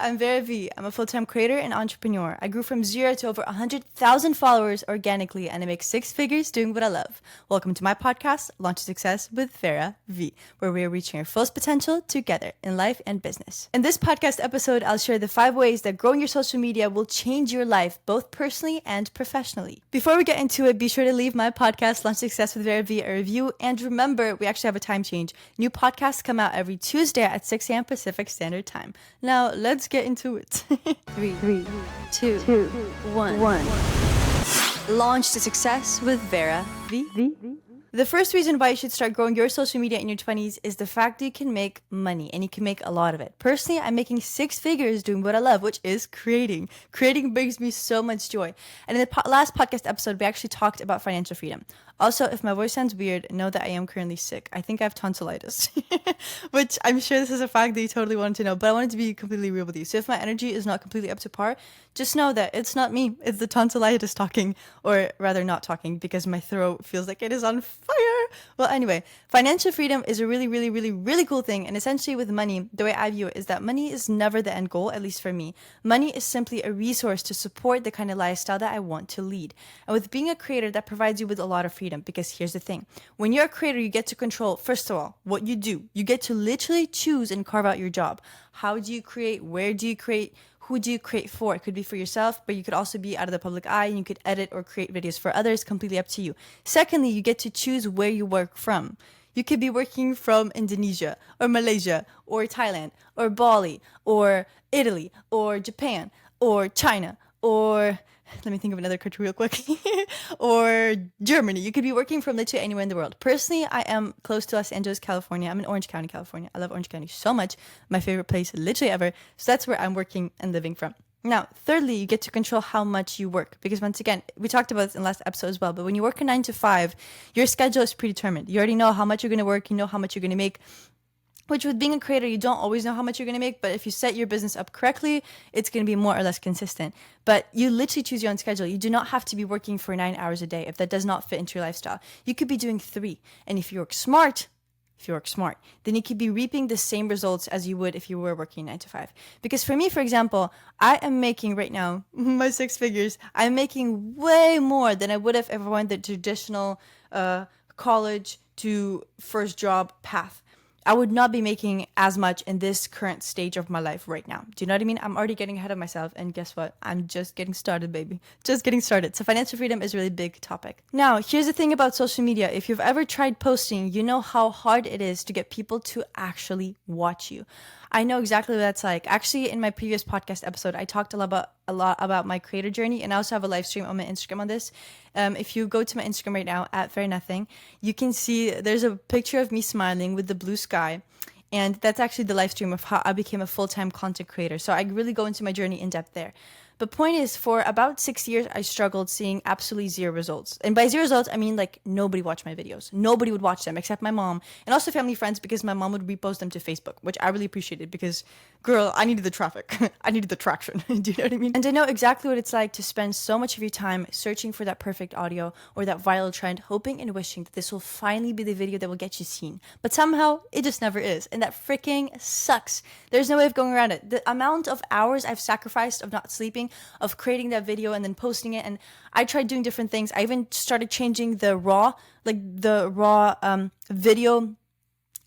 I'm Vera V. I'm a full-time creator and entrepreneur. I grew from 0 to over 100,000 followers organically, and I make 6 figures doing what I love. Welcome to my podcast, Launch to Success with Vera V, where we are reaching our fullest potential together in life and business. In this podcast episode, I'll share the 5 ways that growing your social media will change your life, both personally and professionally. Before we get into it, be sure to leave my podcast, Launch to Success with Vera V, a review. And remember, we actually have a time change. New podcasts come out every Tuesday at 6 a.m. Pacific Standard Time. Now, let's get into it. 3, 2, 1. Launch to Success with Vera V. The first reason why you should start growing your social media in your 20s is the fact that you can make money, and you can make a lot of it. Personally, I'm making 6 figures doing what I love, which is creating. Creating brings me so much joy. And in the last podcast episode, we actually talked about financial freedom. Also, if my voice sounds weird, know that I am currently sick. I think I have tonsillitis, which I'm sure this is a fact that you totally wanted to know, but I wanted to be completely real with you. So if my energy is not completely up to par, just know that it's not me. It's the tonsillitis talking, or rather not talking, because my throat feels like it is on fire. Well, anyway, financial freedom is a really cool thing. And essentially with money, the way I view it is that money is never the end goal, at least for me. Money is simply a resource to support the kind of lifestyle that I want to lead. And with being a creator, that provides you with a lot of freedom, because here's the thing. When you're a creator, you get to control, first of all, what you do. You get to literally choose and carve out your job. How do you create? Where do you create? Who do you create for? It could be for yourself, but you could also be out of the public eye, and you could edit or create videos for others, completely up to you. Secondly, you get to choose where you work from. You could be working from Indonesia or Malaysia or Thailand or Bali or Italy or Japan or China or, let me think of another country real quick, or Germany. You could be working from literally anywhere in the world. Personally, I am close to Los Angeles, California. I'm in Orange County, California. I love Orange County so much. My favorite place literally ever. So that's where I'm working and living from. Now, thirdly, you get to control how much you work, because once again, we talked about this in the last episode as well, but when you work a 9 to 5, your schedule is predetermined. You already know how much you're going to work. You know how much you're going to make. Which with being a creator, you don't always know how much you're going to make, but if you set your business up correctly, it's going to be more or less consistent. But you literally choose your own schedule. You do not have to be working for 9 hours a day if that does not fit into your lifestyle. You could be doing 3. And if you work smart, then you could be reaping the same results as you would if you were working 9 to 5. Because for me, for example, I am making right now my 6 figures. I'm making way more than I would have if I went the traditional college to first job path. I would not be making as much in this current stage of my life right now. Do you know what I mean? I'm already getting ahead of myself, and guess what? I'm just getting started, baby. Just getting started. So financial freedom is a really big topic. Now, here's the thing about social media. If you've ever tried posting, you know how hard it is to get people to actually watch you. I know exactly what that's like. Actually, in my previous podcast episode, I talked a lot about my creator journey, and I also have a live stream on my Instagram on this. If you go to my Instagram right now, @fairnothing, you can see there's a picture of me smiling with the blue sky. And that's actually the live stream of how I became a full-time content creator. So I really go into my journey in depth there. But point is, for about 6 years, I struggled seeing absolutely 0 results. And by 0 results, I mean like nobody watched my videos. Nobody would watch them except my mom and also family friends, because my mom would repost them to Facebook, which I really appreciated because, girl, I needed the traffic. I needed the traction. Do you know what I mean? And I know exactly what it's like to spend so much of your time searching for that perfect audio or that viral trend, hoping and wishing that this will finally be the video that will get you seen. But somehow, it just never is. And that freaking sucks. There's no way of going around it. The amount of hours I've sacrificed of not sleeping, of creating that video and then posting it, and I tried doing different things. I even started changing the raw video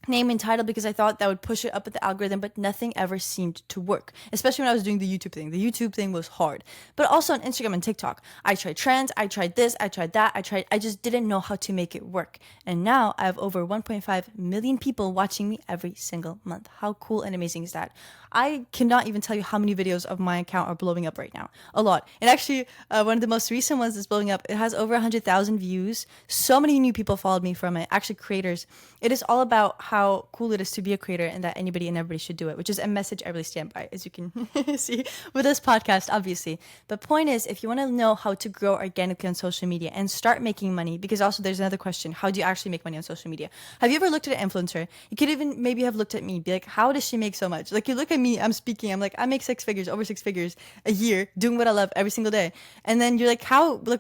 name and title, because I thought that would push it up with the algorithm, but nothing ever seemed to work, especially when I was doing the YouTube thing. The YouTube thing was hard. But also on Instagram and TikTok, I tried trends, I tried this, I tried that, I just didn't know how to make it work. And now I have over 1.5 million people watching me every single month. How cool and amazing is that? I cannot even tell you how many videos of my account are blowing up right now. A lot. And actually, one of the most recent ones that's blowing up, it has over 100,000 views. So many new people followed me from it, actually creators. It is all about how cool it is to be a creator, and that anybody and everybody should do it, which is a message I really stand by, as you can see with this podcast, obviously. But point is, if you want to know how to grow organically on social media and start making money, because also there's another question, how do you actually make money on social media? Have you ever looked at an influencer? You could even maybe have looked at me, be like, how does she make so much? Like, you look at me, I'm speaking, I'm like, I make 6 figures, over 6 figures a year, doing what I love every single day. And then you're like,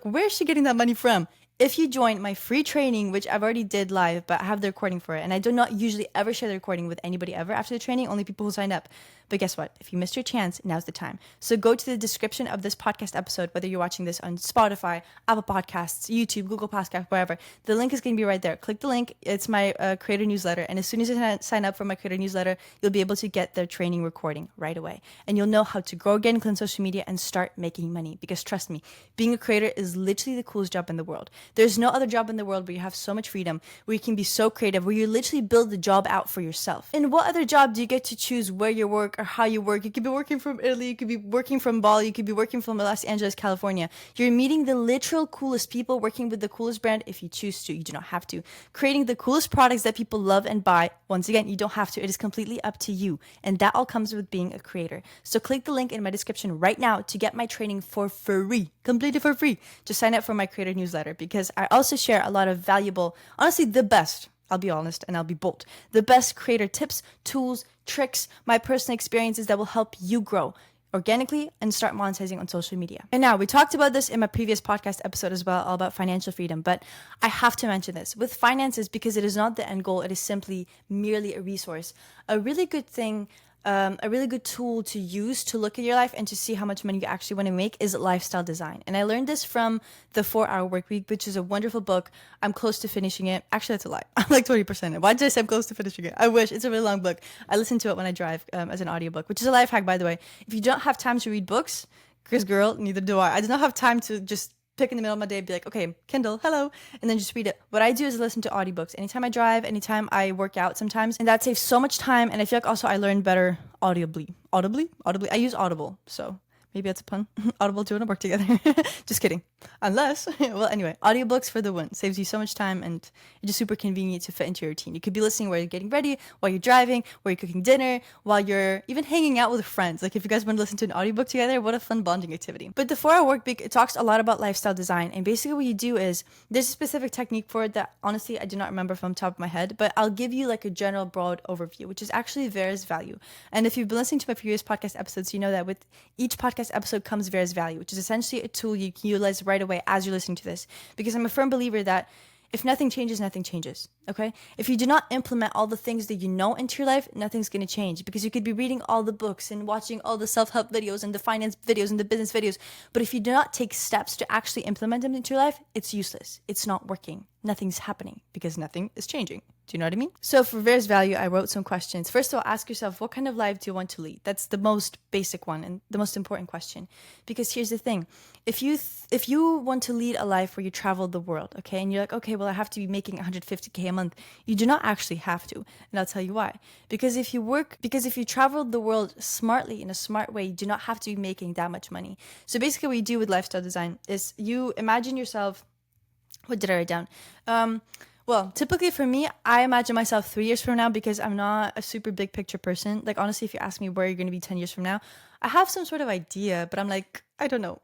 where's she getting that money from? If you join my free training, which I've already did live, but I have the recording for it, and I do not usually ever share the recording with anybody ever after the training, only people who signed up. But guess what? If you missed your chance, now's the time. So go to the description of this podcast episode, whether you're watching this on Spotify, Apple Podcasts, YouTube, Google Podcasts, wherever. The link is going to be right there. Click the link. It's my creator newsletter. And as soon as you sign up for my creator newsletter, you'll be able to get the training recording right away. And you'll know how to grow organically on social media and start making money. Because trust me, being a creator is literally the coolest job in the world. There's no other job in the world where you have so much freedom, where you can be so creative, where you literally build the job out for yourself. In what other job do you get to choose where you work or how you work? You could be working from Italy, you could be working from Bali, you could be working from Los Angeles, California. You're meeting the literal coolest people, working with the coolest brand if you choose to. You do not have to. Creating the coolest products that people love and buy. Once again, you don't have to. It is completely up to you. And that all comes with being a creator. So click the link in my description right now to get my training for free. Completely for free. Just sign up for my creator newsletter, because I also share a lot of valuable, honestly, the best, I'll be honest and I'll be bold, the best creator tips, tools, tricks, my personal experiences that will help you grow organically and start monetizing on social media. And now, we talked about this in my previous podcast episode as well, all about financial freedom, but I have to mention this with finances, because it is not the end goal. It is simply merely a resource. A really good thing, a really good tool to use to look at your life and to see how much money you actually want to make is lifestyle design. And I learned this from the 4-Hour Workweek, which is a wonderful book. I'm close to finishing it. Actually, that's a lie. I'm like 20%. Why did I say I'm close to finishing it? I wish. It's a really long book. I listen to it when I drive as an audiobook, which is a life hack, by the way. If you don't have time to read books, Chris girl, neither do I. I do not have time to just pick in the middle of my day and be like, okay, Kindle, hello, and then just read it. What I do is listen to audiobooks anytime I drive, anytime I work out sometimes, and that saves so much time. And I feel like also I learn better audibly. I use Audible, so maybe that's a pun. Audible, do you want to work together? Just kidding. Unless, well, anyway, audiobooks for the win. Saves you so much time, and it's just super convenient to fit into your routine. You could be listening while you're getting ready, while you're driving, while you're cooking dinner, while you're even hanging out with friends. Like if you guys want to listen to an audiobook together, what a fun bonding activity. But the 4-Hour Workweek, it talks a lot about lifestyle design. And basically what you do is, there's a specific technique for it that honestly I do not remember from the top of my head, but I'll give you like a general broad overview, which is actually Vera's value. And if you've been listening to my previous podcast episodes, you know that with each podcast episode comes Vera's value, which is essentially a tool you can utilize right away as you're listening to this. Because I'm a firm believer that if nothing changes, nothing changes. Okay? If you do not implement all the things that you know into your life, nothing's going to change. Because you could be reading all the books and watching all the self-help videos and the finance videos and the business videos. But if you do not take steps to actually implement them into your life, it's useless. It's not working. Nothing's happening because nothing is changing. Do you know what I mean? So for Vera's value, I wrote some questions. First of all, ask yourself, what kind of life do you want to lead? That's the most basic one and the most important question. Because here's the thing. If you want to lead a life where you travel the world, okay, and you're like, okay, well, I have to be making 150K a month. You do not actually have to. And I'll tell you why. Because if you travel the world smartly, in a smart way, you do not have to be making that much money. So basically what you do with lifestyle design is you imagine yourself. What did I write down? Well, typically for me, I imagine myself 3 years from now, because I'm not a super big picture person. Like, honestly, if you ask me where you're going to be 10 years from now, I have some sort of idea, but I'm like, I don't know.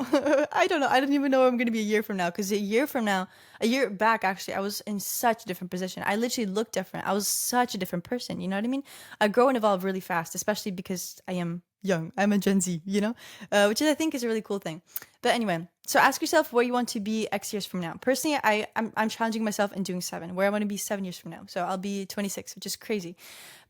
I don't know. I don't even know where I'm going to be a year from now. Because a year back, actually, I was in such a different position. I literally looked different. I was such a different person. You know what I mean? I grow and evolve really fast, especially because I am young. I'm a Gen Z, which I think is a really cool thing. But anyway, so ask yourself where you want to be X years from now. Personally, I'm challenging myself in doing 7, where I want to be 7 years from now. So I'll be 26, which is crazy.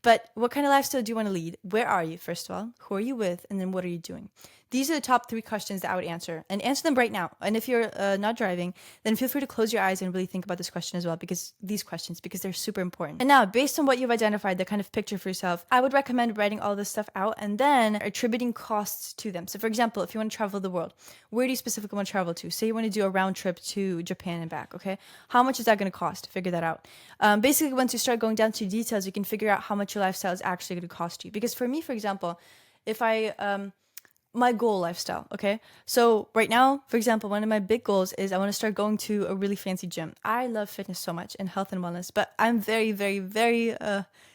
But what kind of lifestyle do you want to lead? Where are you, first of all? Who are you with? And then what are you doing? These are the top 3 questions that I would answer, and answer them right now. And if you're not driving, then feel free to close your eyes and really think about this question as well, because they're super important. And now, based on what you've identified, the kind of picture for yourself, I would recommend writing all this stuff out and then attributing costs to them. So for example, if you want to travel the world, where do you specifically want to travel to? Say you want to do a round trip to Japan and back, okay? How much is that going to cost? Figure that out. Basically, once you start going down to details, you can figure out how much your lifestyle is actually going to cost you. Because for me, for example, if my goal lifestyle, okay? So right now, for example, one of my big goals is I want to start going to a really fancy gym. I love fitness so much and health and wellness, but I'm very, very, very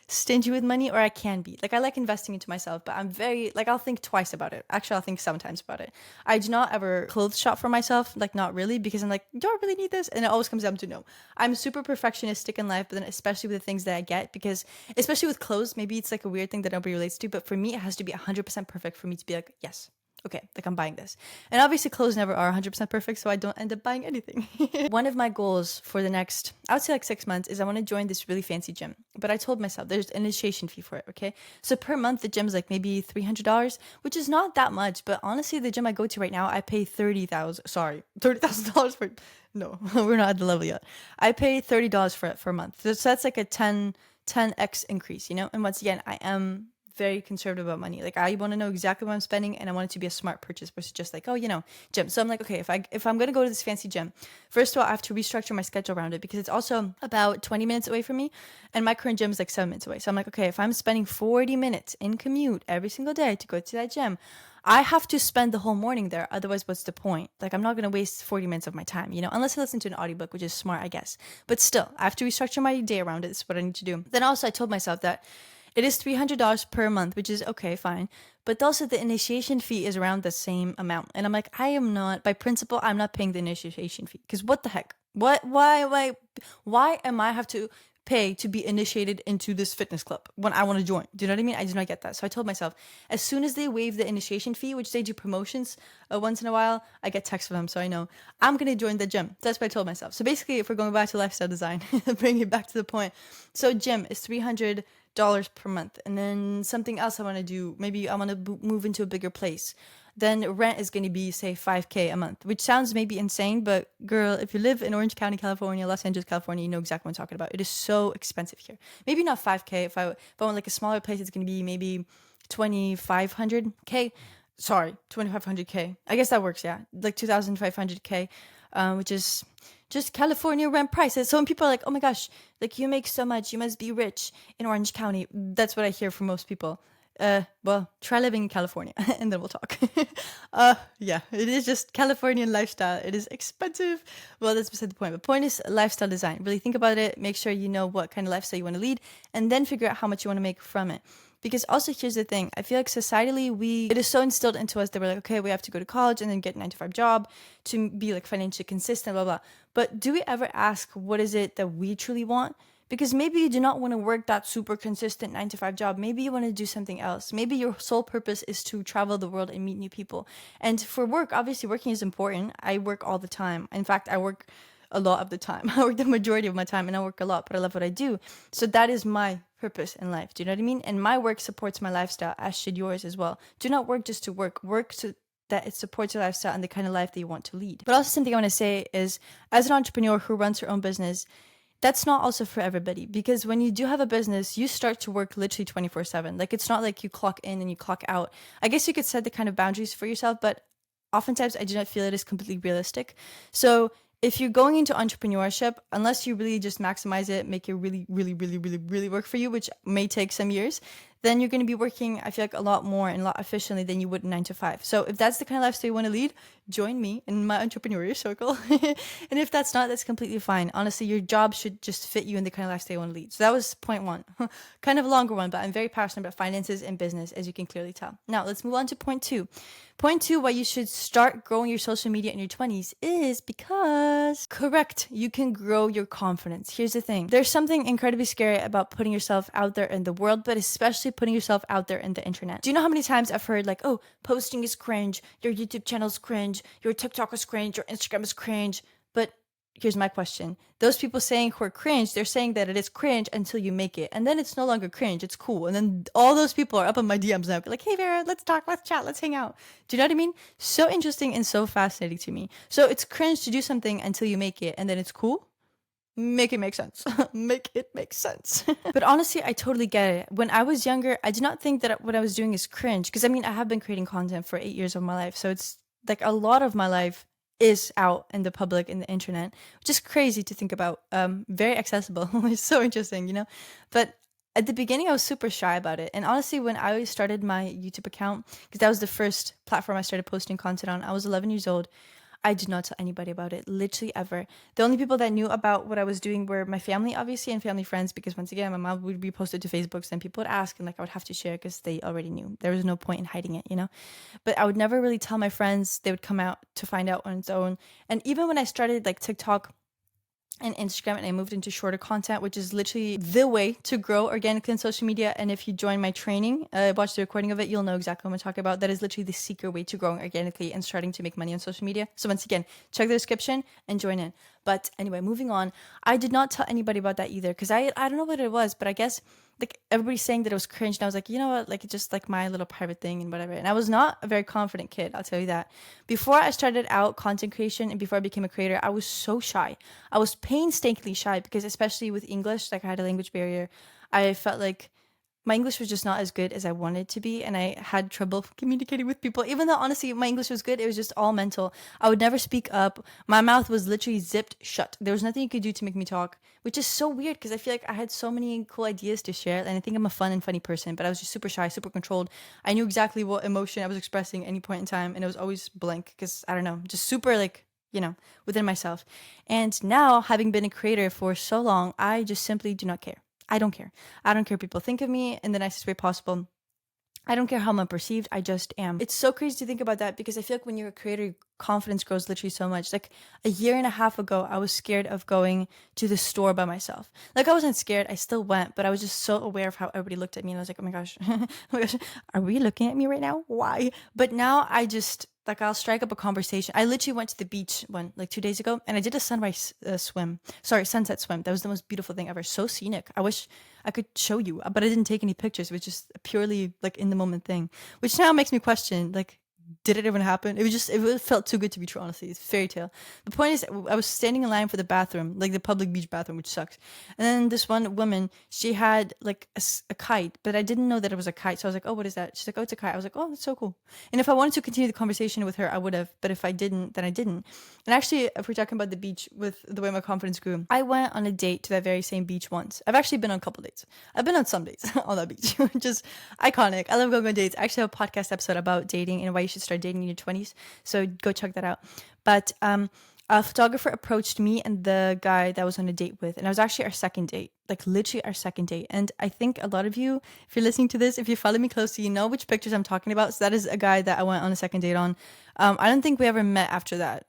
stingy with money, or I can be. Like, I like investing into myself, but I'm very, like, I'll think twice about it. Actually, I'll think sometimes about it. I do not ever clothes shop for myself, like, not really, because I'm like, do I really need this? And it always comes down to no. I'm super perfectionistic in life, but then especially with the things that I get, because especially with clothes, maybe it's like a weird thing that nobody relates to, but for me, it has to be 100% perfect for me to be like, yes, Okay, like I'm buying this. And obviously clothes never are 100% perfect, so I don't end up buying anything. One of my goals for the next, I would say like 6 months, is I want to join this really fancy gym. But I told myself there's an initiation fee for it, okay? So per month, the gym's like maybe $300, which is not that much. But honestly, the gym I go to right now, I pay $30,000 for, no, we're not at the level yet. I pay $30 for it for a month. So that's like a 10x increase, you know? And once again, I am very conservative about money. Like I want to know exactly what I'm spending, and I want it to be a smart purchase versus just like, oh, gym. So I'm like, okay, if I'm gonna go to this fancy gym, first of all, I have to restructure my schedule around it because it's also about 20 minutes away from me, and my current gym is like 7 minutes away. So I'm like, okay, if I'm spending 40 minutes in commute every single day to go to that gym, I have to spend the whole morning there. Otherwise, what's the point? Like, I'm not going to waste 40 minutes of my time, unless I listen to an audiobook, which is smart, I guess. But still, I have to restructure my day around it. It's what I need to do. Then also, I told myself that it is $300 per month, which is okay, fine. But also the initiation fee is around the same amount. And I'm like, I am not, by principle, I'm not paying the initiation fee. Because what the heck? Why am I have to pay to be initiated into this fitness club when I want to join? Do you know what I mean? I do not get that. So I told myself, as soon as they waive the initiation fee, which they do promotions once in a while, I get texts from them. So I know I'm going to join the gym. That's what I told myself. So basically, if we're going back to lifestyle design, bring it back to the point. So gym is $300 per month. And then something else I want to do, maybe I want to move into a bigger place. Then rent is going to be, say, $5,000 a month, which sounds maybe insane, but girl, if you live in Orange County, California, Los Angeles, California, you know exactly what I'm talking about. It is so expensive here. Maybe not $5,000. If I want like a smaller place, it's going to be maybe $2,500K. Sorry, $2,500K. I guess that works, yeah. Like $2,500K, which is just California rent prices. So when people are like, oh my gosh, like you make so much, you must be rich in Orange County. That's what I hear from most people. Well, try living in California and then we'll talk. Yeah, it is just Californian lifestyle. It is expensive. Well, that's beside the point. But point is lifestyle design. Really think about it. Make sure you know what kind of lifestyle you want to lead, and then figure out how much you want to make from it. Because also here's the thing, I feel like societally it is so instilled into us that we're like, okay, we have to go to college and then get a 9-to-5 job to be like financially consistent, blah, blah. But do we ever ask, what is it that we truly want? Because maybe you do not want to work that super consistent 9-to-5 job. Maybe you want to do something else. Maybe your sole purpose is to travel the world and meet new people. And for work, obviously working is important. I work all the time. In fact, I work a lot of the time. I work the majority of my time and I work a lot, but I love what I do. So that is my purpose in life. Do you know what I mean? And my work supports my lifestyle, as should yours as well. Do not work just to work. Work so that it supports your lifestyle and the kind of life that you want to lead. But also something I want to say is, as an entrepreneur who runs her own business, that's not also for everybody, because when you do have a business, you start to work literally 24/7. Like, it's not like you clock in and you clock out. I guess you could set the kind of boundaries for yourself, but oftentimes I do not feel it is completely realistic. So if you're going into entrepreneurship, unless you really just maximize it, make it really, really, really, really, really work for you, which may take some years, then you're going to be working, I feel like, a lot more and a lot efficiently than you would 9-to-5. So if that's the kind of lifestyle you want to lead, join me in my entrepreneurial circle. And if that's not, that's completely fine. Honestly, your job should just fit you in the kind of lifestyle you want to lead. So that was point one. Kind of a longer one, but I'm very passionate about finances and business, as you can clearly tell. Now, let's move on to point two. Point two, why you should start growing your social media in your 20s is because, correct, you can grow your confidence. Here's the thing. There's something incredibly scary about putting yourself out there in the world, but especially putting yourself out there in the internet. Do you know how many times I've heard like, oh, posting is cringe, your YouTube channel is cringe, your TikTok is cringe, your Instagram is cringe? But here's my question. Those people saying who are cringe, they're saying that it is cringe until you make it. And then it's no longer cringe, it's cool. And then all those people are up on my DMs now, like, hey Vera, let's talk, let's chat, let's hang out. Do you know what I mean? So interesting and so fascinating to me. So it's cringe to do something until you make it, and then it's cool? Make it make sense. Make it make sense. But honestly, I totally get it. When I was younger, I did not think that what I was doing is cringe. Because I mean, I have been creating content for 8 years of my life. So it's like a lot of my life is out in the public, in the internet, which is crazy to think about. Very accessible. It's so interesting, But at the beginning, I was super shy about it. And honestly, when I started my YouTube account, because that was the first platform I started posting content on, I was 11 years old. I did not tell anybody about it, literally ever. The only people that knew about what I was doing were my family, obviously, and family friends, because once again, my mom would be posted to Facebook, and people would ask, and like I would have to share because they already knew. There was no point in hiding it, But I would never really tell my friends. They would come out to find out on its own. And even when I started like TikTok, and Instagram, and I moved into shorter content, which is literally the way to grow organically on social media. And if you join my training, watch the recording of it, you'll know exactly what I'm talking about. That is literally the secret way to growing organically and starting to make money on social media. So once again, check the description and join in. But anyway, moving on. I did not tell anybody about that either because I don't know what it was, but I guess like everybody's saying that it was cringe, and I was like, you know what, like it's just like my little private thing and whatever. And I was not a very confident kid, I'll tell you that. Before I started out content creation and before I became a creator, I was so shy. I was painstakingly shy because especially with English, like I had a language barrier. I felt like my English was just not as good as I wanted it to be, and I had trouble communicating with people. Even though honestly my English was good, it was just all mental. I would never speak up. My mouth was literally zipped shut. There was nothing you could do to make me talk, which is so weird because I feel like I had so many cool ideas to share, and I think I'm a fun and funny person, but I was just super shy, super controlled. I knew exactly what emotion I was expressing at any point in time, and it was always blank because I don't know, just super like within myself. And now, having been a creator for so long, I just simply do not care. I don't care. I don't care what people think of me in the nicest way possible. I don't care how I'm perceived. I just am. It's so crazy to think about that because I feel like when you're a creator, your confidence grows literally so much. Like a year and a half ago, I was scared of going to the store by myself. Like I wasn't scared. I still went, but I was just so aware of how everybody looked at me. And I was like, oh my gosh, oh my gosh, are we looking at me right now? Why? But now I just like I'll strike up a conversation. I literally went to the beach like 2 days ago, and I did a sunrise swim. Sorry, sunset swim. That was the most beautiful thing ever. So scenic. I wish I could show you, but I didn't take any pictures. It was just purely like in the moment thing, which now makes me question like, did it even happen? It felt too good to be true, honestly. It's fairy tale. The point is, I was standing in line for the bathroom, like the public beach bathroom, which sucks. And then this one woman, she had like a kite, but I didn't know that it was a kite. So I was like, oh, what is that? She's like, oh, it's a kite. I was like, oh, that's so cool. And if I wanted to continue the conversation with her, I would have. But if I didn't, then I didn't. And actually, if we're talking about the beach with the way my confidence grew, I went on a date to that very same beach once. I've actually been on a couple dates. I've been on some dates on that beach, which is iconic. I love going on dates. I actually have a podcast episode about dating and why you should start dating in your 20s. So go check that out. But a photographer approached me and the guy that I was on a date with, and it was actually our second date, like literally our second date. And I think a lot of you, if you're listening to this, if you follow me closely, you know which pictures I'm talking about. So that is a guy that I went on a second date on. I don't think we ever met after that.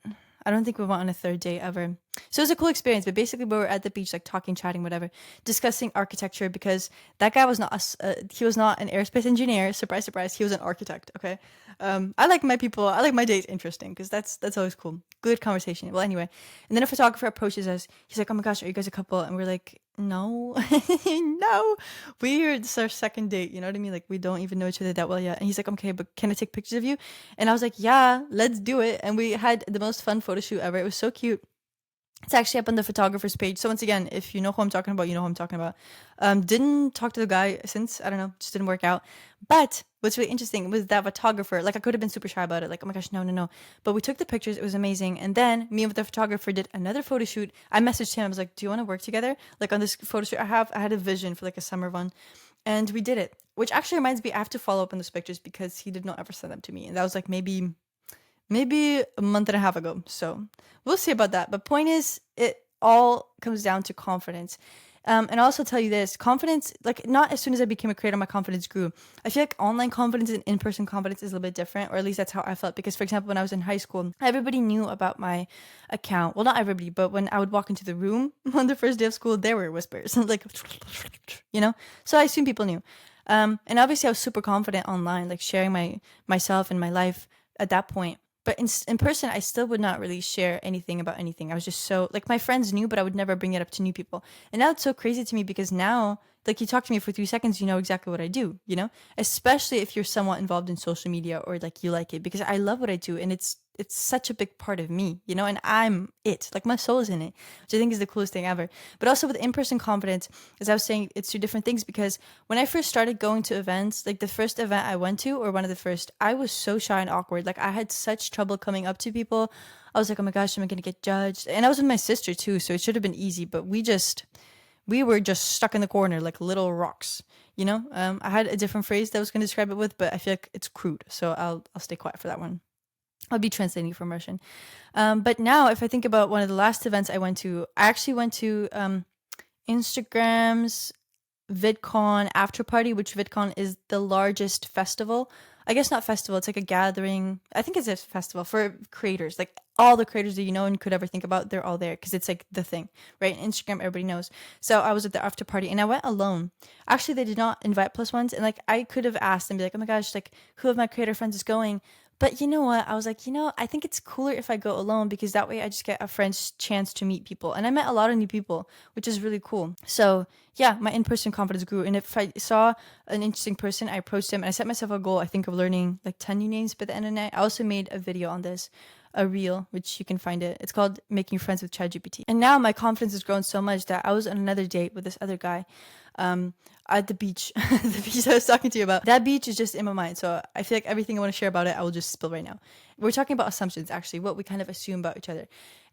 I don't think we went on a third date ever. So it was a cool experience, but basically we were at the beach, like talking, chatting, whatever, discussing architecture because that guy was not he was not an aerospace engineer. Surprise, surprise. He was an architect. Okay. I like my people. I like my dates interesting because that's always cool. Good conversation. Well, anyway, and then a photographer approaches us. He's like, "Oh my gosh, are you guys a couple?" And we're like, "No, no, it's our second date. You know what I mean? Like we don't even know each other that well yet." And he's like, "Okay, but can I take pictures of you?" And I was like, "Yeah, let's do it." And we had the most fun photo shoot ever. It was so cute. It's actually up on the photographer's page. So once again, if you know who I'm talking about, you know who I'm talking about. Didn't talk to the guy since, I don't know, just didn't work out. But what's really interesting was that photographer, like I could have been super shy about it. Like, oh my gosh, no, no, no. But we took the pictures. It was amazing. And then me and the photographer did another photo shoot. I messaged him. I was like, do you want to work together? Like on this photo shoot, I had a vision for like a summer one. And we did it, which actually reminds me, I have to follow up on those pictures because he did not ever send them to me. And that was like maybe a month and a half ago. So we'll see about that. But point is, it all comes down to confidence. And I'll also tell you this confidence, like not as soon as I became a creator, my confidence grew. I feel like online confidence and in-person confidence is a little bit different, or at least that's how I felt. Because for example, when I was in high school, everybody knew about my account. Well, not everybody, but when I would walk into the room on the first day of school, there were whispers, like, so I assume people knew. And obviously I was super confident online, like sharing myself and my life at that point. But in person, I still would not really share anything about anything. I was just so, like, my friends knew, but I would never bring it up to new people. And now it's so crazy to me because now, like, you talk to me for 3 seconds, you know exactly what I do, Especially if you're somewhat involved in social media or, like, you like it. Because I love what I do, and it's such a big part of me, and I'm it. Like, my soul is in it, which I think is the coolest thing ever. But also with in-person confidence, as I was saying, it's two different things because when I first started going to events, like the first event I went to, or one of the first, I was so shy and awkward. Like, I had such trouble coming up to people. I was like, oh my gosh, am I going to get judged? And I was with my sister too, so it should have been easy, but we were just stuck in the corner like little rocks. I had a different phrase that I was going to describe it with, but I feel like it's crude, so I'll stay quiet for that one. I'll be translating from Russian. But now, if I think about one of the last events I went to, I actually went to Instagram's VidCon after party, which VidCon is the largest festival I guess not festival. It's like a gathering. I think it's a festival for creators. Like all the creators that you know and could ever think about, they're all there because it's like the thing, right? Instagram, everybody knows. So I was at the after party and I went alone. Actually, they did not invite plus ones, and like I could have asked and be like, oh my gosh, like who of my creator friends is going? But you know what? I was like, I think it's cooler if I go alone because that way I just get a friend's chance to meet people. And I met a lot of new people, which is really cool. So yeah, my in-person confidence grew. And if I saw an interesting person, I approached him and I set myself a goal, I think, of learning like 10 new names by the end of the night. I also made a video on this, a reel, which you can find it. It's called Making Friends with ChatGPT. And now my confidence has grown so much that I was on another date with this other guy at the beach, the beach I was talking to you about. That beach is just in my mind. So I feel like everything I want to share about it, I will just spill right now. We're talking about assumptions, actually, what we kind of assume about each other.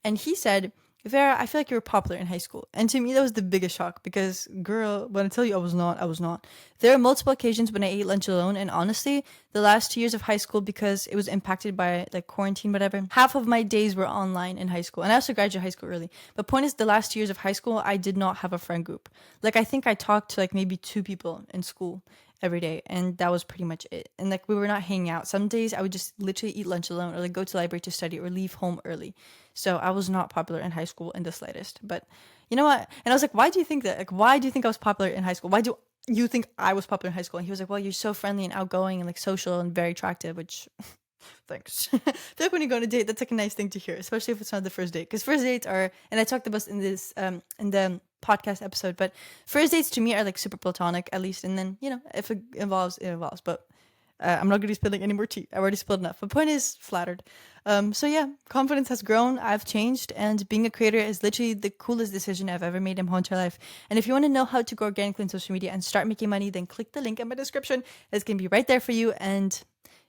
And he said, Vera, I feel like you were popular in high school. And to me, that was the biggest shock because, girl, when I tell you I was not, I was not. There are multiple occasions when I ate lunch alone. And honestly, the last 2 years of high school, because it was impacted by like quarantine, whatever, half of my days were online in high school. And I also graduated high school early. But point is, the last 2 years of high school, I did not have a friend group. Like, I think I talked to like maybe 2 people in school every day, and that was pretty much it. And like we were not hanging out. Some days I would just literally eat lunch alone or like go to the library to study or leave home early. So I was not popular in high school in the slightest. But you know what? And I was like, why do you think that? Like, why do you think I was popular in high school? Why do you think I was popular in high school? And he was like, well, you're so friendly and outgoing and like social and very attractive, which thanks. I feel like when you go on a date, that's like a nice thing to hear, especially if it's not the first date. Because first dates are, and I talked about this in the podcast episode, but first dates to me are like super platonic, at least. And then, if it involves, it involves. But I'm not going to be spilling any more tea. I already spilled enough. But point is, flattered. So yeah, confidence has grown. I've changed. And being a creator is literally the coolest decision I've ever made in my entire life. And if you want to know how to grow organically in social media and start making money, then click the link in my description. It's going to be right there for you. And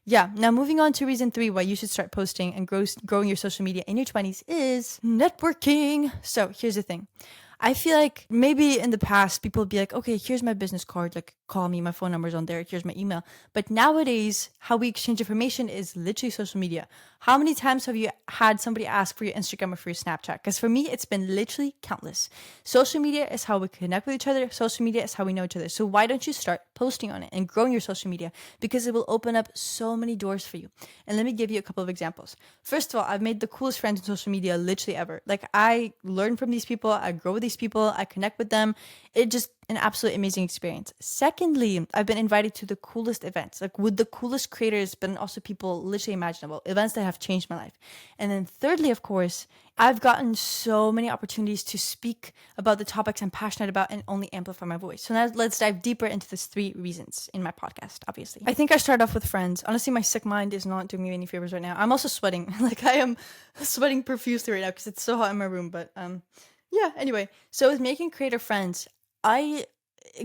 yeah, now moving on to reason 3 why you should start posting and growing your social media in your 20s is networking. So here's the thing. I feel like maybe in the past people would be like, okay, here's my business card, like call me, my phone number's on there, here's my email. But nowadays, how we exchange information is literally social media. How many times have you had somebody ask for your Instagram or for your Snapchat? Because for me, it's been literally countless. Social media is how we connect with each other. Social media is how we know each other. So why don't you start posting on it and growing your social media? Because it will open up so many doors for you. And let me give you a couple of examples. First of all, I've made the coolest friends on social media literally ever. Like I learn from these people, I grow with these people, I connect with them. It just an absolute amazing experience. Secondly, I've been invited to the coolest events, like with the coolest creators, but also people literally imaginable, events that have changed my life. And then thirdly, of course, I've gotten so many opportunities to speak about the topics I'm passionate about and only amplify my voice. So now let's dive deeper into these 3 reasons in my podcast, obviously. I think I start off with friends. Honestly, my sick mind is not doing me any favors right now. I'm also sweating. Like I am sweating profusely right now because it's so hot in my room. But yeah, anyway. So with making creator friends,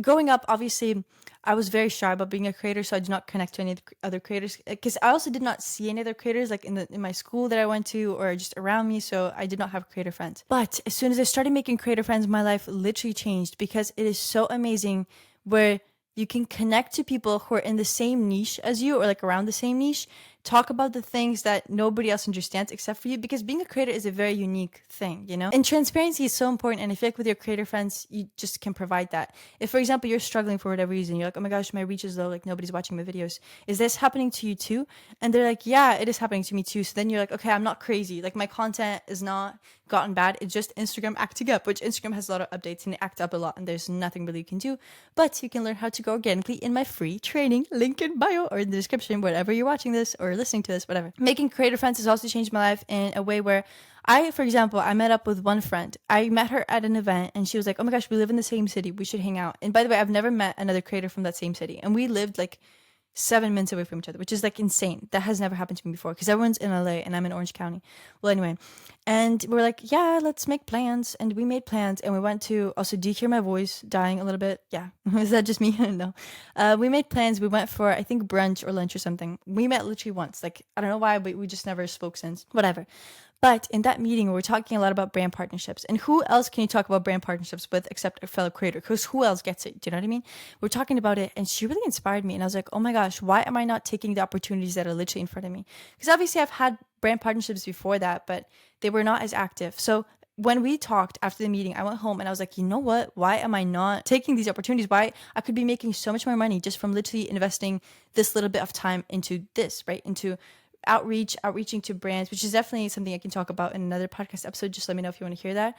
growing up, obviously, I was very shy about being a creator, so I did not connect to any other creators. Because I also did not see any other creators, like in my school that I went to, or just around me. So I did not have creator friends. But as soon as I started making creator friends, my life literally changed because it is so amazing where you can connect to people who are in the same niche as you, or like around the same niche. Talk about the things that nobody else understands except for you, because being a creator is a very unique thing, And transparency is so important. And I feel like with your creator friends, you just can provide that. If, for example, you're struggling for whatever reason, you're like, oh my gosh, my reach is low, like nobody's watching my videos. Is this happening to you too? And they're like, yeah, it is happening to me too. So then you're like, okay, I'm not crazy. Like my content is not gotten bad. It's just Instagram acting up, which Instagram has a lot of updates and they act up a lot and there's nothing really you can do. But you can learn how to go organically in my free training, link in bio or in the description, wherever you're watching this or listening to this, whatever. Making creator friends has also changed my life in a way where for example, I met up with one friend. I met her at an event and she was like, oh my gosh, we live in the same city. We should hang out. And by the way, I've never met another creator from that same city. And we lived like 7 minutes away from each other, which is like insane. That has never happened to me before because everyone's in LA and I'm in Orange County. Well, anyway, and we're like, yeah, let's make plans. And we made plans and we went to, also, do you hear my voice dying a little bit? Yeah. Is that just me? No. We made plans. We went for, I think, brunch or lunch or something. We met literally once. Like, I don't know why, but we just never spoke since. Whatever. But in that meeting, we're talking a lot about brand partnerships. And who else can you talk about brand partnerships with except a fellow creator? Because who else gets it? Do you know what I mean? We're talking about it and she really inspired me. And I was like, oh my gosh, why am I not taking the opportunities that are literally in front of me? Because obviously I've had brand partnerships before that, but they were not as active. So when we talked after the meeting, I went home and I was like, you know what? Why am I not taking these opportunities? Why I could be making so much more money just from literally investing this little bit of time into this, right? Into outreaching to brands, which is definitely something I can talk about in another podcast episode. Just let me know if you want to hear that.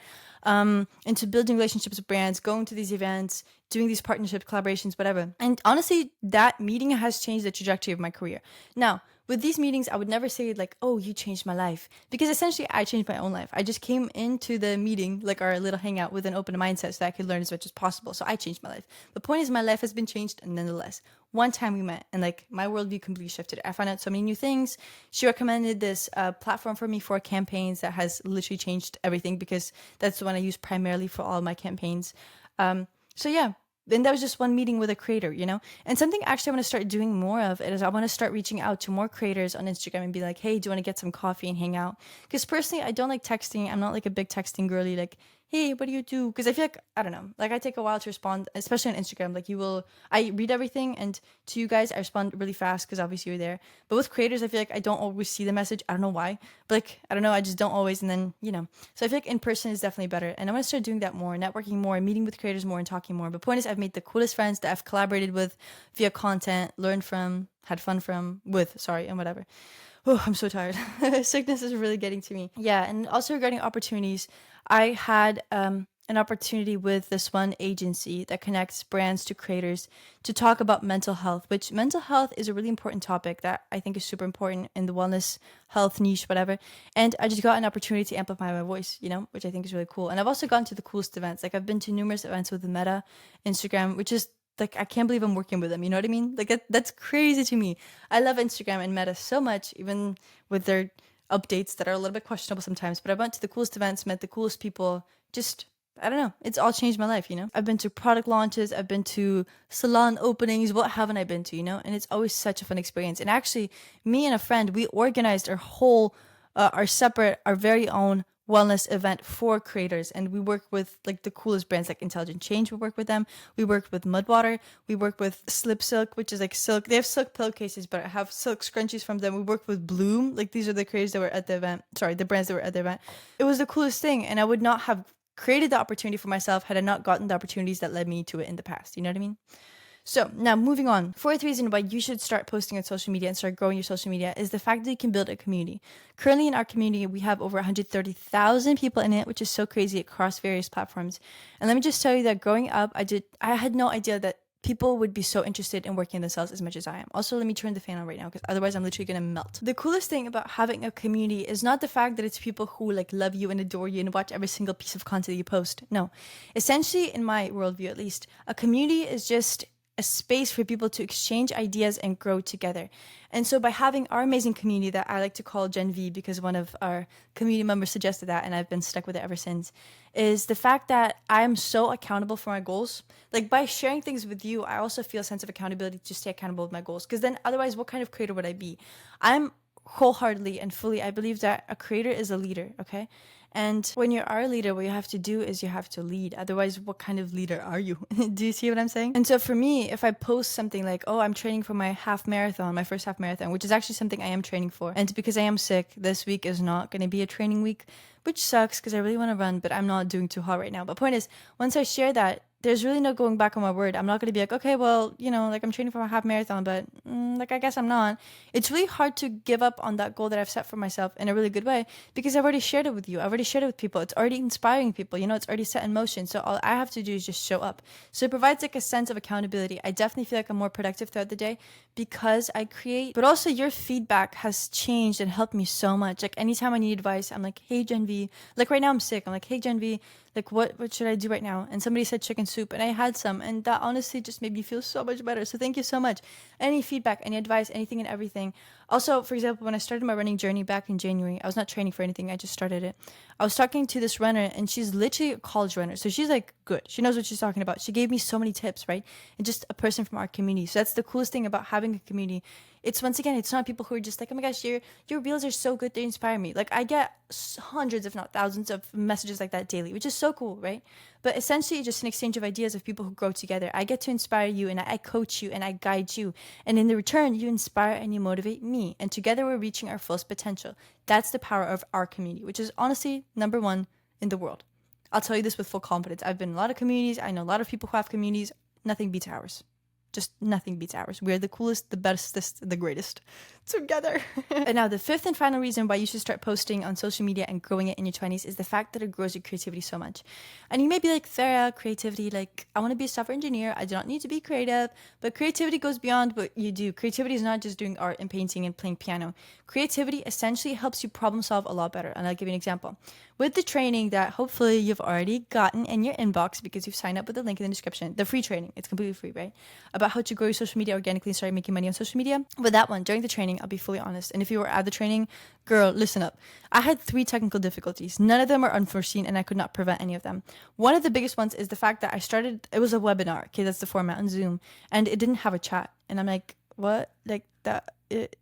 Into building relationships with brands, going to these events, doing these partnerships, collaborations, whatever. And honestly, that meeting has changed the trajectory of my career. Now, with these meetings, I would never say like, oh, you changed my life. Because essentially I changed my own life. I just came into the meeting, like our little hangout, with an open mindset so that I could learn as much as possible. So I changed my life. The point is my life has been changed nonetheless. One time we met and like my worldview completely shifted. I found out so many new things. She recommended this platform for me for campaigns that has literally changed everything because that's the one I use primarily for all my campaigns. So yeah, then that was just one meeting with a creator, you know? And something actually I want to start doing more of is I want to start reaching out to more creators on Instagram and be like, hey, do you want to get some coffee and hang out? Because personally, I don't like texting. I'm not like a big texting girly, like, hey, what do you do? Because I feel like, I don't know, like I take a while to respond, especially on Instagram. Like I read everything, and to you guys, I respond really fast because obviously you're there. But with creators, I feel like I don't always see the message. I don't know why, but like, I don't know, I just don't always. And then, so I feel like in person is definitely better. And I want to start doing that more, networking more, meeting with creators more and talking more. But point is, I've made the coolest friends that I've collaborated with via content, learned from, had fun from, and whatever. Oh, I'm so tired. Sickness is really getting to me. Yeah, and also regarding opportunities, I had an opportunity with this one agency that connects brands to creators to talk about mental health, which mental health is a really important topic that I think is super important in the wellness, health niche, whatever. And I just got an opportunity to amplify my voice, which I think is really cool. And I've also gone to the coolest events. Like I've been to numerous events with the Meta, Instagram, which is like, I can't believe I'm working with them. You know what I mean? Like that's crazy to me. I love Instagram and Meta so much, even with their updates that are a little bit questionable sometimes. But I went to the coolest events, met the coolest people. Just, I don't know. It's all changed my life, I've been to product launches. I've been to salon openings. What haven't I been to, And it's always such a fun experience. And actually, me and a friend, we organized our very own wellness event for creators, and we work with like the coolest brands like Intelligent Change. We work with them. We worked with Mudwater. We work with Slip Silk, which is like silk. They have silk pillowcases, but I have silk scrunchies from them. We work with Bloom. Like these are the creators that were at the event. Sorry, the brands that were at the event. It was the coolest thing, and I would not have created the opportunity for myself had I not gotten the opportunities that led me to it in the past. You know what I mean? So now moving on, fourth reason why you should start posting on social media and start growing your social media is the fact that you can build a community. Currently in our community, we have over 130,000 people in it, which is so crazy across various platforms. And let me just tell you that growing up, I had no idea that people would be so interested in working on themselves as much as I am. Also, let me turn the fan on right now because otherwise I'm literally gonna melt. The coolest thing about having a community is not the fact that it's people who like love you and adore you and watch every single piece of content you post. No. Essentially, in my worldview at least, a community is just a space for people to exchange ideas and grow together. And so by having our amazing community that I like to call Gen V, because one of our community members suggested that and I've been stuck with it ever since, is the fact that I am so accountable for my goals. Like by sharing things with you, I also feel a sense of accountability to stay accountable with my goals. Because then otherwise, what kind of creator would I be? I'm wholeheartedly and fully, I believe that a creator is a leader, okay? And when you are a leader, what you have to do is you have to lead. Otherwise, what kind of leader are you? Do you see what I'm saying? And so for me, if I post something like, oh, I'm training for my my first half marathon, which is actually something I am training for. And because I am sick, this week is not going to be a training week, which sucks because I really want to run, but I'm not doing too hot right now. But point is, once I share that, there's really no going back on my word. I'm not going to be like, okay, well, like I'm training for my half marathon, but like I guess I'm not. It's really hard to give up on that goal that I've set for myself in a really good way because I've already shared it with you. I've already shared it with people. It's already inspiring people. It's already set in motion. So all I have to do is just show up. So it provides like a sense of accountability. I definitely feel like I'm more productive throughout the day because I create, but also your feedback has changed and helped me so much. Like anytime I need advice, I'm like, hey, Gen V, like right now I'm sick. I'm like, hey, Gen V, like what should I do right now? And somebody said chicken soup and I had some, and that honestly just made me feel so much better. So thank you so much. Any feedback, any advice, anything and everything. Also, for example, when I started my running journey back in January, I was not training for anything. I just started it. I was talking to this runner and she's literally a college runner. So she's like good. She knows what she's talking about. She gave me so many tips, right? And just a person from our community. So that's the coolest thing about having a community. It's once again, it's not people who are just like, oh my gosh, your reels are so good, they inspire me. Like I get hundreds, if not thousands, of messages like that daily, which is so cool, right? But essentially, just an exchange of ideas of people who grow together. I get to inspire you, and I coach you, and I guide you, and in the return, you inspire and you motivate me, and together we're reaching our fullest potential. That's the power of our community, which is honestly number one in the world. I'll tell you this with full confidence. I've been in a lot of communities. I know a lot of people who have communities. Nothing beats ours. Just nothing beats ours. We're the coolest, the bestest, the greatest together. And now the fifth and final reason why you should start posting on social media and growing it in your 20s is the fact that it grows your creativity so much. And you may be like, Farah, creativity, like I want to be a software engineer. I do not need to be creative. But creativity goes beyond what you do. Creativity is not just doing art and painting and playing piano. Creativity essentially helps you problem solve a lot better. And I'll give you an example. With the training that hopefully you've already gotten in your inbox because you've signed up with the link in the description, the free training, it's completely free, right? About how to grow your social media organically and start making money on social media. With that one, during the training, I'll be fully honest. And if you were at the training, girl, listen up. I had 3 technical difficulties. None of them are unforeseen and I could not prevent any of them. One of the biggest ones is the fact that it was a webinar. Okay, that's the format on Zoom. And it didn't have a chat. And I'm like, what? Like the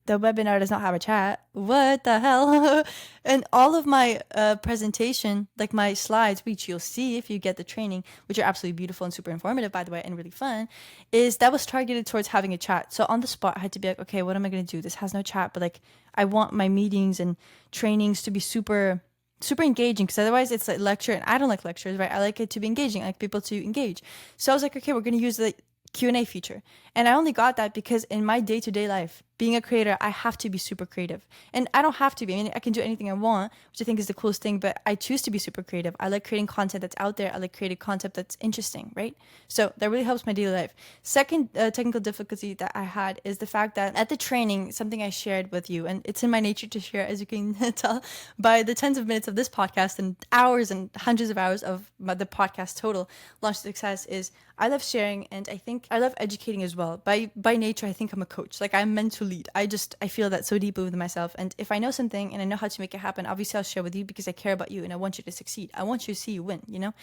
webinar does not have a chat. What the hell? And all of my presentation, like my slides, which you'll see if you get the training, which are absolutely beautiful and super informative, by the way, and really fun, that was targeted towards having a chat. So on the spot, I had to be like, okay, what am I going to do? This has no chat, but like I want my meetings and trainings to be super engaging, because otherwise it's like lecture, and I don't like lectures, right? I like it to be engaging. I like people to engage. So I was like, okay, we're going to use the Q&A feature. And I only got that because in my day-to-day life, being a creator, I have to be super creative. And I don't have to be. I mean, I can do anything I want, which I think is the coolest thing, but I choose to be super creative. I like creating content that's out there. I like creating content that's interesting, right? So that really helps my daily life. Second technical difficulty that I had is the fact that at the training, something I shared with you, and it's in my nature to share, as you can tell by the tens of minutes of this podcast and hours and hundreds of hours of the podcast total, Launch to Success, is I love sharing, and I think I love educating as well. By nature, I think I'm a coach. Like, I'm meant to lead. I feel that so deeply within myself. And if I know something and I know how to make it happen, obviously I'll share with you because I care about you and I want you to succeed. I want you to see you win, you know?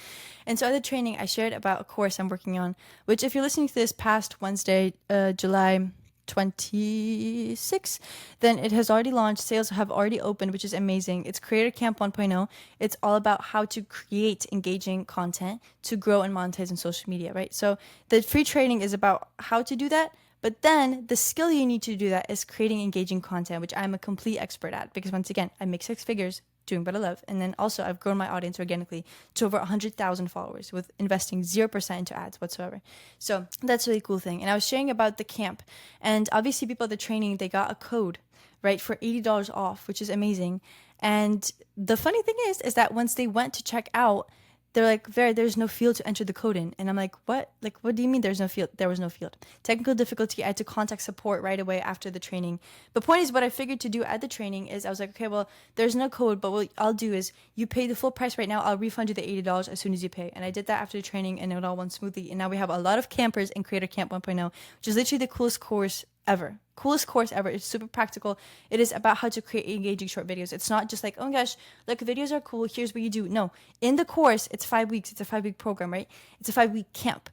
And so at the training, I shared about a course I'm working on, which if you're listening to this past Wednesday, July 26, then it has already launched. Sales have already opened, which is amazing. It's Creator Camp 1.0. It's all about how to create engaging content to grow and monetize on social media, right? So the free training is about how to do that. But then the skill you need to do that is creating engaging content, which I'm a complete expert at, because once again, I make 6 figures doing what I love. And then also I've grown my audience organically to over 100,000 followers with investing 0% into ads whatsoever. So that's a really cool thing. And I was sharing about the camp, and obviously people at the training, they got a code, right, for $80 off, which is amazing. And the funny thing is that once they went to check out, they're like, Vera, there's no field to enter the code in. And I'm like, what? Like, what do you mean there's no field? There was no field. Technical difficulty, I had to contact support right away after the training. The point is, what I figured to do at the training is I was like, okay, well, there's no code, but what I'll do is you pay the full price right now. I'll refund you the $80 as soon as you pay. And I did that after the training, and it all went smoothly. And now we have a lot of campers in Creator Camp 1.0, which is literally the coolest course ever. Coolest course ever. It's super practical. It is about how to create engaging short videos. It's not just like, oh my gosh, look, videos are cool, here's what you do. No, in the course, it's 5 weeks. It's a 5-week program, right? It's a 5-week camp.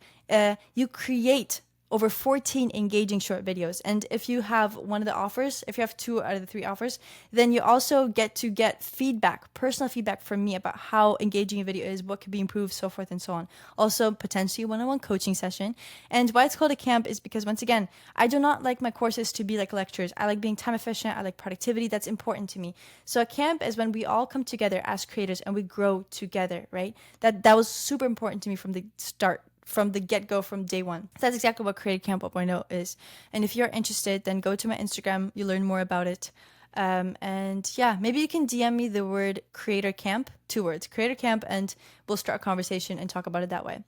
You create over 14 engaging short videos. And if you have one of the offers, if you have 2 out of the 3 offers, then you also get to get feedback, personal feedback from me about how engaging a video is, what could be improved, so forth and so on. Also, potentially one-on-one coaching session. And why it's called a camp is because, once again, I do not like my courses to be like lectures. I like being time efficient. I like productivity. That's important to me. So a camp is when we all come together as creators and we grow together, right? That was super important to me from the start, from the get-go, from day one. That's exactly what Creator Camp 1.0 is. And if you're interested, then go to my Instagram. You learn more about it. And yeah, maybe you can DM me the word Creator Camp, 2 words, Creator Camp, and we'll start a conversation and talk about it that way.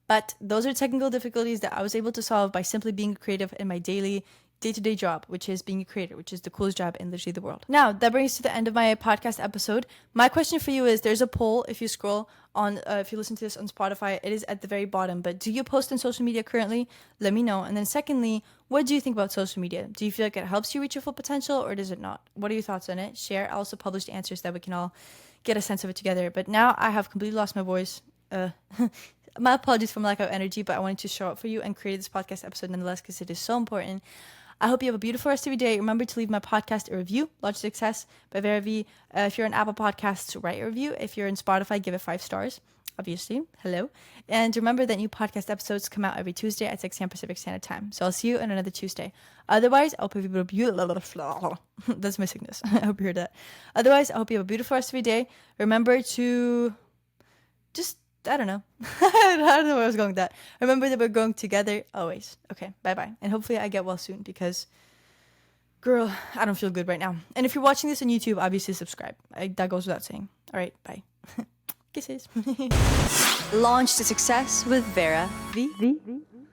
But those are technical difficulties that I was able to solve by simply being creative in my day-to-day job, which is being a creator, which is the coolest job in literally the world. Now, that brings us to the end of my podcast episode. My question for you is, there's a poll if you scroll on, if you listen to this on Spotify, it is at the very bottom. But do you post on social media currently? Let me know. And then secondly, what do you think about social media? Do you feel like it helps you reach your full potential, or does it not? What are your thoughts on it? Share. I also publish the answers so that we can all get a sense of it together. But now I have completely lost my voice. My apologies for my lack of energy, but I wanted to show up for you and create this podcast episode nonetheless because it is so important. I hope you have a beautiful rest of your day. Remember to leave my podcast a review, Launch to Success by Vera V. If you're on Apple Podcasts, write a review. If you're in Spotify, give it 5 stars, obviously. Hello. And remember that new podcast episodes come out every Tuesday at 6 a.m. Pacific Standard Time. So I'll see you on another Tuesday. Otherwise, I hope you have a beautiful... That's my sickness. I hope you heard that. Otherwise, I hope you have a beautiful rest of your day. Remember to just, I don't know. I don't know where I was going with that. Remember that we're going together always. Okay, bye-bye. And hopefully I get well soon because, girl, I don't feel good right now. And if you're watching this on YouTube, obviously subscribe. That goes without saying. All right, bye. Kisses. Launch to success with Vera V.